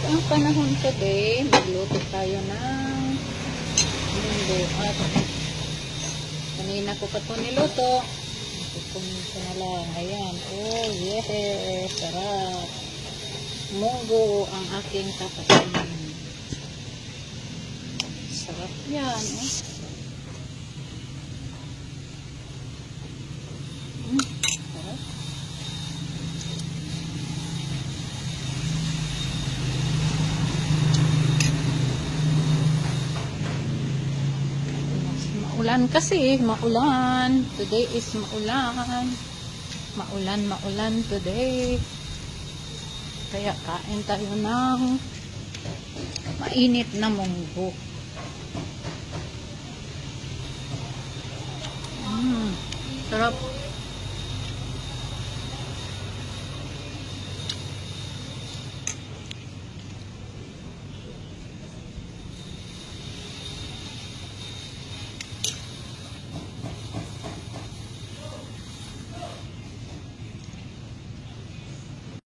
ang panahon today, magluto tayo ng munggo. At kanina ko pa ito niluto. Kukunin ko na lang. Ayan. Oh, yes. Sarap. Munggo ang aking tapasin. Sarap yan. Eh. Sarap. Maulan kasi. Maulan. Today is maulan. Maulan today. Kaya kain tayo ng mainit na munggo. Sarap.